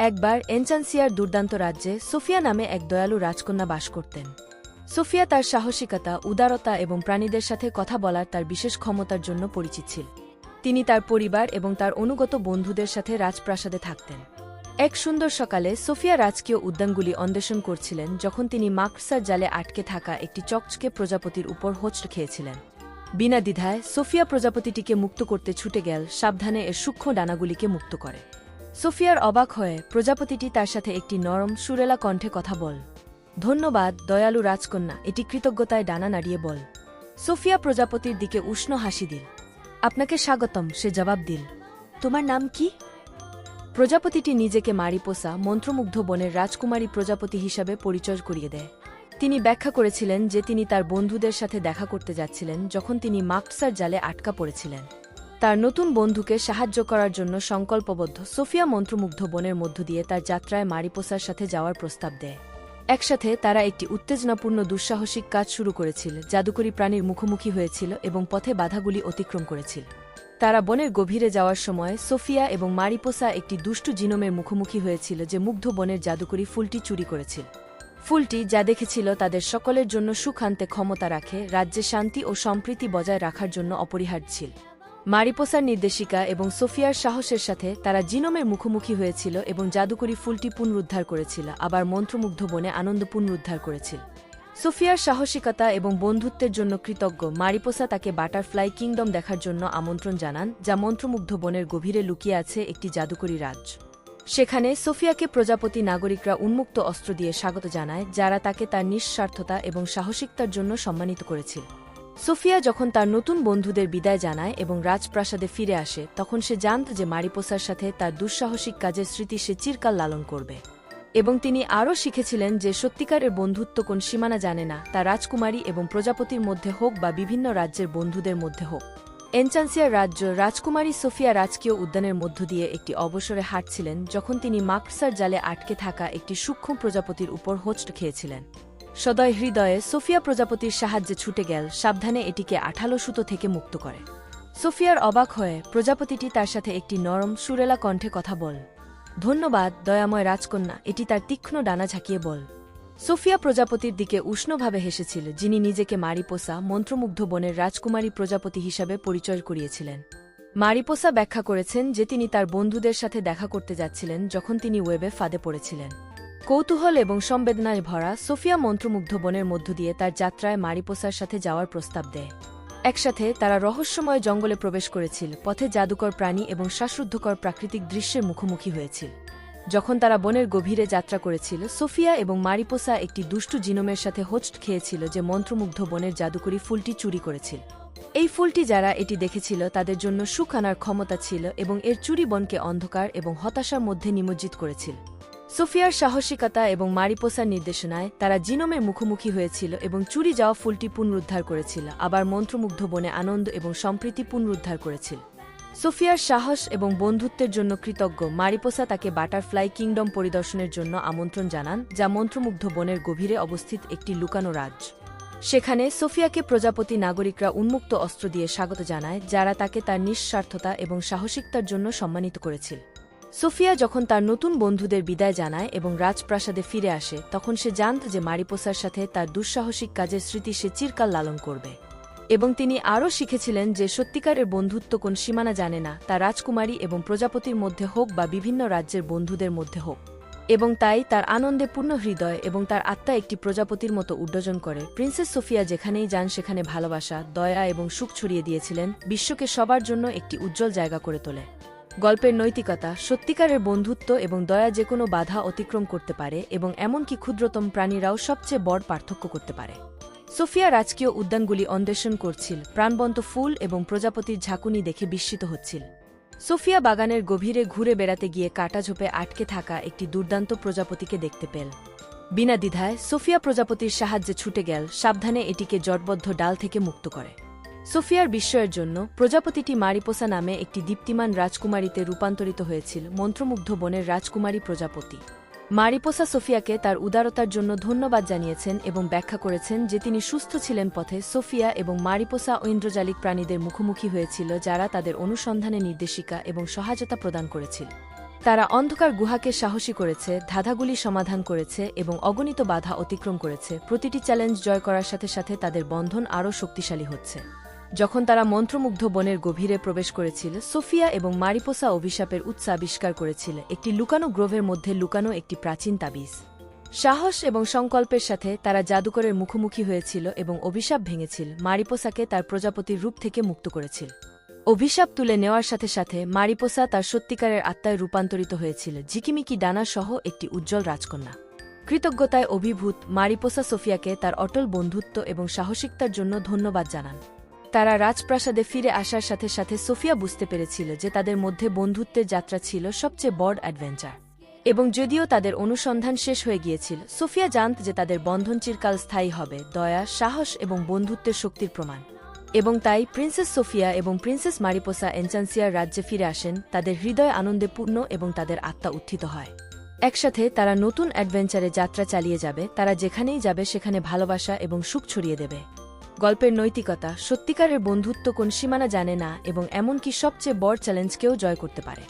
একবার এনচান্সিয়ার দুর্দান্ত রাজ্যে সোফিয়া নামে এক দয়ালু রাজকন্যা বাস করতেন। সোফিয়া তার সাহসিকতা, উদারতা এবং প্রাণীদের সাথে কথা বলার তার বিশেষ ক্ষমতার জন্য পরিচিত ছিল। তিনি তার পরিবার এবং তার অনুগত বন্ধুদের সাথে রাজপ্রাসাদে থাকতেন। এক সুন্দর সকালে সোফিয়া রাজকীয় উদ্যানগুলি অন্বেষণ করছিলেন যখন তিনি মাকড়সার জালে আটকে থাকা একটি চকচকে প্রজাপতির উপর হোঁচট খেয়েছিলেন। বিনা দ্বিধায় সোফিয়া প্রজাপতিটিকে মুক্ত করতে ছুটে গেল, সাবধানে এর সূক্ষ্ম ডানাগুলিকে মুক্ত করে। সোফিয়ার অবাক হয়ে প্রজাপতিটি তার সাথে একটি নরম সুরেলা কণ্ঠে কথা বল, ধন্যবাদ দয়ালু রাজকন্যা, এটি কৃতজ্ঞতায় ডানা নাড়িয়ে বল। সোফিয়া প্রজাপতির দিকে উষ্ণ হাসি দিল। আপনাকে স্বাগতম, সে জবাব দিল। তোমার নাম কি? প্রজাপতিটি নিজেকে মারিপোসা, মন্ত্রমুগ্ধ বনের রাজকুমারী প্রজাপতি হিসাবে পরিচয় করিয়ে দেয়। তিনি ব্যাখ্যা করেছিলেন যে তিনি তার বন্ধুদের সাথে দেখা করতে যাচ্ছিলেন যখন তিনি মাকড়সার জালে আটকা পড়েছিলেন। তার নতুন বন্ধুকে সাহায্য করার জন্য সংকল্পবদ্ধ সোফিয়া মন্ত্রমুগ্ধ বনের মধ্য দিয়ে তার যাত্রায় মারিপোসার সাথে যাওয়ার প্রস্তাব দেয়। একসাথে তারা একটি উত্তেজনাপূর্ণ দুঃসাহসিক কাজ শুরু করেছিল, জাদুকরী প্রাণীর মুখোমুখি হয়েছিল এবং পথে বাধাগুলি অতিক্রম করেছিল। তারা বনের গভীরে যাওয়ার সময় সোফিয়া এবং মারিপোসা একটি দুষ্টু জিনোমের মুখোমুখি হয়েছিল যে মুগ্ধ বনের জাদুকরী ফুলটি চুরি করেছিল। ফুলটি যা দেখেছিল তাদের সকলের জন্য সুখ আনতে ক্ষমতা রাখে, রাজ্যে শান্তি ও সম্প্রীতি বজায় রাখার জন্য অপরিহার্য ছিল। মারিপোসার নির্দেশিকা এবং সোফিয়ার সাহসের সাথে তারা জিনোমের মুখোমুখি হয়েছিল এবং জাদুকরী ফুলটি পুনরুদ্ধার করেছিল, আবার মন্ত্রমুগ্ধ বনে আনন্দ পুনরুদ্ধার করেছিল। সোফিয়ার সাহসিকতা এবং বন্ধুত্বের জন্য কৃতজ্ঞ মারিপোসা তাকে বাটারফ্লাই কিংডম দেখার জন্য আমন্ত্রণ জানান, যা মন্ত্রমুগ্ধ বনের গভীরে লুকিয়ে আছে একটি জাদুকরী রাজ্য। সেখানে সোফিয়াকে প্রজাপতি নাগরিকরা উন্মুক্ত অস্ত্র দিয়ে স্বাগত জানায়, যারা তাকে তার নিঃস্বার্থতা এবং সাহসিকতার জন্য সম্মানিত করেছিল। সোফিয়া যখন তার নতুন বন্ধুদের বিদায় জানায় এবং রাজপ্রাসাদে ফিরে আসে, তখন সে জানত যে মারিপোসার সাথে তার দুঃসাহসিক কাজের স্মৃতি সে চিরকাল লালন করবে। এবং তিনি আরও শিখেছিলেন যে সত্যিকারের বন্ধুত্ব কোন সীমানা জানে না, তা রাজকুমারী এবং প্রজাপতির মধ্যে হোক বা বিভিন্ন রাজ্যের বন্ধুদের মধ্যে হোক। এনচান্সিয়ার রাজ্য রাজকুমারী সোফিয়া রাজকীয় উদ্যানের মধ্য দিয়ে একটি অবসরে হাঁটছিলেন যখন তিনি মাকড়সার জালে আটকে থাকা একটি সূক্ষ্ম প্রজাপতির উপর হোঁচট খেয়েছিলেন। সদয় হৃদয়ে সোফিয়া প্রজাপতির সাহায্যে ছুটে গেল, সাবধানে এটিকে আঠালো সুতো থেকে মুক্ত করে। সোফিয়ার অবাক হয়ে প্রজাপতিটি তার সাথে একটি নরম সুরেলা কণ্ঠে কথা বল, ধন্যবাদ দয়াময় রাজকন্যা, এটি তার তীক্ষ্ণ ডানা ঝাঁকিয়ে বল। সোফিয়া প্রজাপতির দিকে উষ্ণভাবে হেসেছিল, যিনি নিজেকে মারিপোসা, মন্ত্রমুগ্ধ বনের রাজকুমারী প্রজাপতি হিসাবে পরিচয় করিয়েছিলেন। মারিপোসা ব্যাখ্যা করেছেন যে তিনি তার বন্ধুদের সাথে দেখা করতে যাচ্ছিলেন যখন তিনি ওয়েবে ফাঁদে পড়েছিলেন। কৌতূহল এবং সংবেদনায় ভরা সোফিয়া মন্ত্রমুগ্ধ বনের মধ্য দিয়ে তার যাত্রায় মারিপোসার সাথে যাওয়ার প্রস্তাব দেয়। একসাথে তারা রহস্যময় জঙ্গলে প্রবেশ করেছিল, পথে জাদুকর প্রাণী এবং শ্বাসরুদ্ধকর প্রাকৃতিক দৃশ্যের মুখোমুখি হয়েছিল। যখন তারা বনের গভীরে যাত্রা করেছিল, সোফিয়া এবং মারিপোসা একটি দুষ্টু জিনোমের সাথে হোঁচট খেয়েছিল যে মন্ত্রমুগ্ধ বনের জাদুকরী ফুলটি চুরি করেছিল। এই ফুলটি যারা এটি দেখেছিল তাদের জন্য সুখ আনার ক্ষমতা ছিল এবং এর চুরি বনকে অন্ধকার এবং হতাশার মধ্যে নিমজ্জিত করেছিল। সোফিয়ার সাহসিকতা এবং মারিপোসার নির্দেশনায় তারা জিনোমের মুখোমুখি হয়েছিল এবং চুরি যাওয়া ফুলটি পুনরুদ্ধার করেছিল, আবার মন্ত্রমুগ্ধ বনে আনন্দ এবং সম্প্রীতি পুনরুদ্ধার করেছিল। সোফিয়ার সাহস এবং বন্ধুত্বের জন্য কৃতজ্ঞ মারিপোসা তাকে বাটারফ্লাই কিংডম পরিদর্শনের জন্য আমন্ত্রণ জানান, যা মন্ত্রমুগ্ধ বনের গভীরে অবস্থিত একটি লুকানো রাজ্য। সেখানে সোফিয়াকে প্রজাপতি নাগরিকরা উন্মুক্ত অস্ত্র দিয়ে স্বাগত জানায়, যারা তাকে তার নিঃস্বার্থতা এবং সাহসিকতার জন্য সম্মানিত করেছিল। সোফিয়া যখন তার নতুন বন্ধুদের বিদায় জানায় এবং রাজপ্রাসাদে ফিরে আসে, তখন সে জানত যে মারিপোসার সাথে তার দুঃসাহসিক কাজের স্মৃতি সে চিরকাল লালন করবে। এবং তিনি আরও শিখেছিলেন যে সত্যিকারের বন্ধুত্ব কোন সীমানা জানে না, তা রাজকুমারী এবং প্রজাপতির মধ্যে হোক বা বিভিন্ন রাজ্যের বন্ধুদের মধ্যে হোক। এবং তাই তার আনন্দে পূর্ণ হৃদয় এবং তার আত্মা একটি প্রজাপতির মতো উড্ডয়ন করে। প্রিন্সেস সোফিয়া যেখানেই যান সেখানে ভালোবাসা, দয়া এবং সুখ ছড়িয়ে দিয়েছিলেন, বিশ্বকে সবার জন্য একটি উজ্জ্বল জায়গা করে তোলে। গল্পের নৈতিকতা, সত্যিকারের বন্ধুত্ব এবং দয়া যে কোনো বাধা অতিক্রম করতে পারে এবং এমনকি ক্ষুদ্রতম প্রাণীরাও সবচেয়ে বড় পার্থক্য করতে পারে। সোফিয়া রাজকীয় উদ্যানগুলি অন্বেষণ করছিল, প্রাণবন্ত ফুল এবং প্রজাপতির ঝাঁকুনি দেখে বিস্মিত হচ্ছিল। সোফিয়া বাগানের গভীরে ঘুরে বেড়াতে গিয়ে কাঁটাঝোপে আটকে থাকা একটি দুর্দান্ত প্রজাপতিকে দেখতে পেল। বিনা দ্বিধায় সোফিয়া প্রজাপতির সাহায্যে ছুটে গেল, সাবধানে এটিকে জটবদ্ধ ডাল থেকে মুক্ত করে। সোফিয়ার বিস্ময়ের জন্য প্রজাপতিটি মারিপোসা নামে একটি দীপ্তিমান রাজকুমারীতে রূপান্তরিত হয়েছিল, মন্ত্রমুগ্ধ বনের রাজকুমারী প্রজাপতি। মারিপোসা সোফিয়াকে তার উদারতার জন্য ধন্যবাদ জানিয়েছেন এবং ব্যাখ্যা করেছেন যে তিনি সুস্থ ছিলেন। পথে সোফিয়া এবং মারিপোসা ঐন্দ্রজালিক প্রাণীদের মুখোমুখি হয়েছিল, যারা তাদের অনুসন্ধানে নির্দেশিকা এবং সহায়তা প্রদান করেছিল। তারা অন্ধকার গুহাকে সাহসী করেছে, ধাঁধাগুলি সমাধান করেছে এবং অগণিত বাধা অতিক্রম করেছে। প্রতিটি চ্যালেঞ্জ জয় করার সাথে সাথে তাদের বন্ধন আরও শক্তিশালী হচ্ছে। যখন তারা মন্ত্রমুগ্ধ বনের গভীরে প্রবেশ করেছিল, সোফিয়া এবং মারিপোসা অভিশাপের উৎস আবিষ্কার করেছিল, একটি লুকানো গ্রোভের মধ্যে লুকানো একটি প্রাচীন তাবিজ। সাহস এবং সংকল্পের সাথে তারা জাদুকরের মুখোমুখি হয়েছিল এবং অভিশাপ ভেঙেছিল, মারিপোসাকে তার প্রজাপতির রূপ থেকে মুক্ত করেছিল। অভিশাপ তুলে নেওয়ার সাথে সাথে মারিপোসা তার সত্যিকারের আত্মায় রূপান্তরিত হয়েছিল, ঝিকিমিকি ডানা সহ একটি উজ্জ্বল রাজকন্যা। কৃতজ্ঞতায় অভিভূত, মারিপোসা সোফিয়াকে তার অটল বন্ধুত্ব এবং সাহসিকতার জন্য ধন্যবাদ জানান। তারা রাজপ্রাসাদে ফিরে আসার সাথে সাথে সোফিয়া বুঝতে পেরেছিল যে তাদের মধ্যে বন্ধুত্বের যাত্রা ছিল সবচেয়ে বড় অ্যাডভেঞ্চার। এবং যদিও তাদের অনুসন্ধান শেষ হয়ে গিয়েছিল, সোফিয়া জানত যে তাদের বন্ধন চিরকাল স্থায়ী হবে, দয়া, সাহস এবং বন্ধুত্বের শক্তির প্রমাণ। এবং তাই প্রিন্সেস সোফিয়া এবং প্রিন্সেস মারিপোসা এনচান্সিয়ার রাজ্যে ফিরে আসেন, তাদের হৃদয় আনন্দে পূর্ণ এবং তাদের আত্মা উত্থিত হয়। একসাথে তারা নতুন অ্যাডভেঞ্চারে যাত্রা চালিয়ে যাবে, তারা যেখানেই যাবে সেখানে ভালোবাসা এবং সুখ ছড়িয়ে দেবে। গল্পের নৈতিকতা: সত্যিকারের বন্ধুত্ব কোন সীমানা জানে না এবং এমনকি সবচেয়ে বড় চ্যালেঞ্জকেও জয় করতে পারে।